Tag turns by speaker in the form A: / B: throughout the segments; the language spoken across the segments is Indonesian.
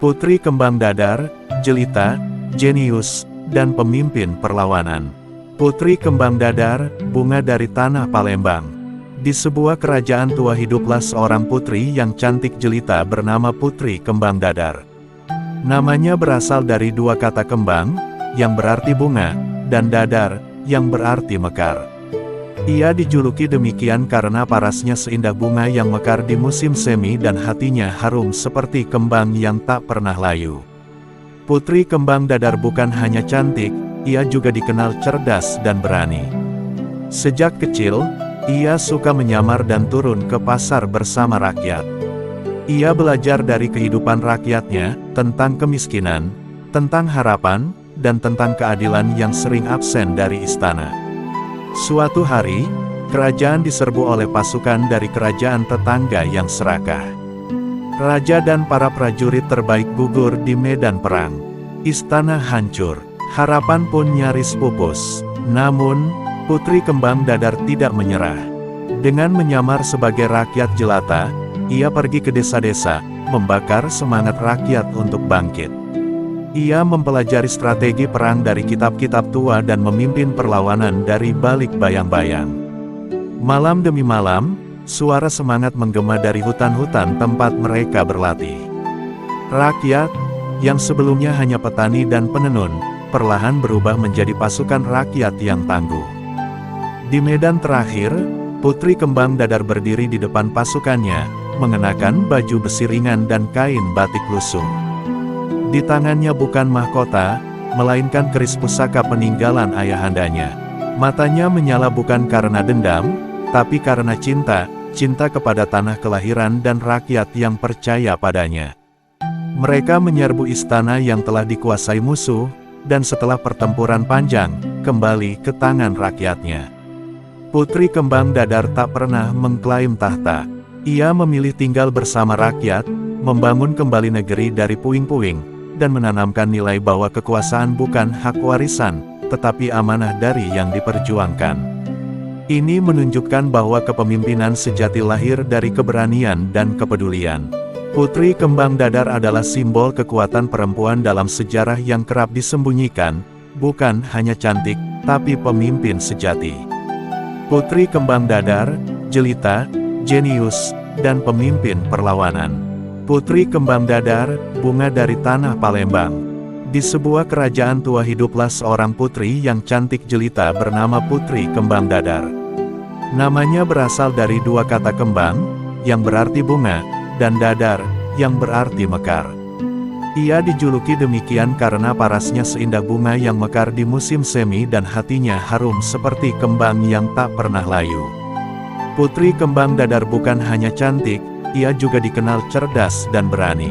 A: putri kembang dadar, jelita, jenius, dan pemimpin perlawanan. Putri kembang dadar, bunga dari tanah Palembang. Di sebuah kerajaan tua hiduplah seorang putri yang cantik jelita bernama Putri Kembang Dadar. Namanya berasal dari dua kata kembang, yang berarti bunga, dan dadar, yang berarti mekar. Ia dijuluki demikian karena parasnya seindah bunga yang mekar di musim semi dan hatinya harum seperti kembang yang tak pernah layu. Putri Kembang Dadar bukan hanya cantik, ia juga dikenal cerdas dan berani. Sejak kecil, ia suka menyamar dan turun ke pasar bersama rakyat. Ia belajar dari kehidupan rakyatnya, tentang kemiskinan, tentang harapan, dan tentang keadilan yang sering absen dari istana. Suatu hari, kerajaan diserbu oleh pasukan dari kerajaan tetangga yang serakah. Raja dan para prajurit terbaik gugur di medan perang. Istana hancur, harapan pun nyaris pupus. Namun, Putri Kembang Dadar tidak menyerah. Dengan menyamar sebagai rakyat jelata, ia pergi ke desa-desa, membakar semangat rakyat untuk bangkit. Ia mempelajari strategi perang dari kitab-kitab tua dan memimpin perlawanan dari balik bayang-bayang. Malam demi malam, suara semangat menggema dari hutan-hutan tempat mereka berlatih. Rakyat, yang sebelumnya hanya petani dan penenun, perlahan berubah menjadi pasukan rakyat yang tangguh. Di medan terakhir, Putri Kembang Dadar berdiri di depan pasukannya, mengenakan baju besi ringan dan kain batik lusuh. Di tangannya bukan mahkota, melainkan keris pusaka peninggalan ayahandanya. Matanya menyala bukan karena dendam, tapi karena cinta kepada tanah kelahiran dan rakyat yang percaya padanya. Mereka menyerbu istana yang telah dikuasai musuh, dan setelah pertempuran panjang, kembali ke tangan rakyatnya. Putri Kembang Dadar tak pernah mengklaim tahta. Ia memilih tinggal bersama rakyat, membangun kembali negeri dari puing-puing, dan menanamkan nilai bahwa kekuasaan bukan hak warisan, tetapi amanah dari yang diperjuangkan. Ini menunjukkan bahwa kepemimpinan sejati lahir dari keberanian dan kepedulian. Putri Kembang Dadar adalah simbol kekuatan perempuan dalam sejarah yang kerap disembunyikan, bukan hanya cantik, tapi pemimpin sejati. Putri Kembang Dadar, jelita, jenius, dan pemimpin perlawanan. Putri Kembang Dadar, bunga dari tanah Palembang. Di sebuah kerajaan tua hiduplah seorang putri yang cantik jelita bernama Putri Kembang Dadar. Namanya berasal dari dua kata kembang, yang berarti bunga, dan dadar, yang berarti mekar. Ia dijuluki demikian karena parasnya seindah bunga yang mekar di musim semi dan hatinya harum seperti kembang yang tak pernah layu. Putri Kembang Dadar bukan hanya cantik, ia juga dikenal cerdas dan berani.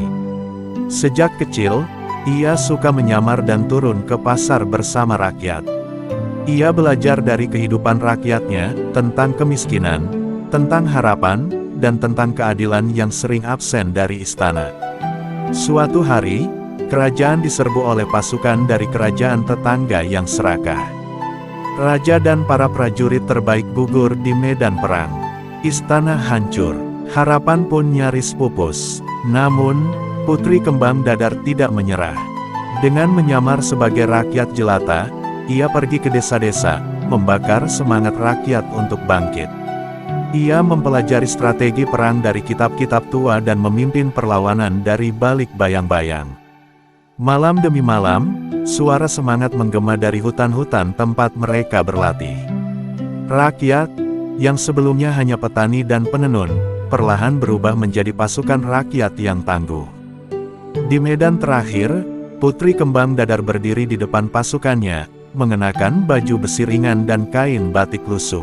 A: Sejak kecil, ia suka menyamar dan turun ke pasar bersama rakyat. Ia belajar dari kehidupan rakyatnya, tentang kemiskinan, tentang harapan, dan tentang keadilan yang sering absen dari istana. Suatu hari, kerajaan diserbu oleh pasukan dari kerajaan tetangga yang serakah. Raja dan para prajurit terbaik gugur di medan perang. Istana hancur, harapan pun nyaris pupus. Namun, Putri Kembang Dadar tidak menyerah. Dengan menyamar sebagai rakyat jelata, ia pergi ke desa-desa, membakar semangat rakyat untuk bangkit. Ia mempelajari strategi perang dari kitab-kitab tua dan memimpin perlawanan dari balik bayang-bayang. Malam demi malam, suara semangat menggema dari hutan-hutan tempat mereka berlatih. Rakyat, yang sebelumnya hanya petani dan penenun, perlahan berubah menjadi pasukan rakyat yang tangguh. Di medan terakhir, Putri Kembang Dadar berdiri di depan pasukannya, mengenakan baju besi ringan dan kain batik lusuh.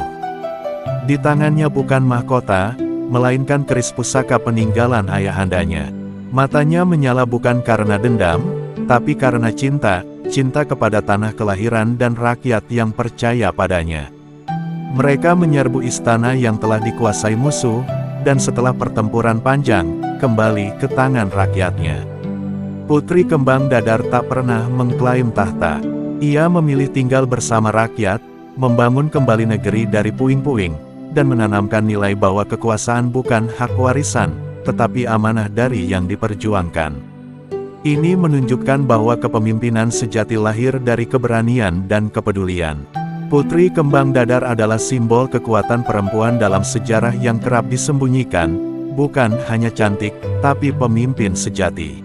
A: Di tangannya bukan mahkota, melainkan keris pusaka peninggalan ayahandanya. Matanya menyala bukan karena dendam, tapi karena cinta kepada tanah kelahiran dan rakyat yang percaya padanya. Mereka menyerbu istana yang telah dikuasai musuh, dan setelah pertempuran panjang, kembali ke tangan rakyatnya. Putri Kembang Dadar tak pernah mengklaim tahta. Ia memilih tinggal bersama rakyat, membangun kembali negeri dari puing-puing, dan menanamkan nilai bahwa kekuasaan bukan hak warisan, tetapi amanah dari yang diperjuangkan. Ini menunjukkan bahwa kepemimpinan sejati lahir dari keberanian dan kepedulian. Putri Kembang Dadar adalah simbol kekuatan perempuan dalam sejarah yang kerap disembunyikan, bukan hanya cantik, tapi pemimpin sejati.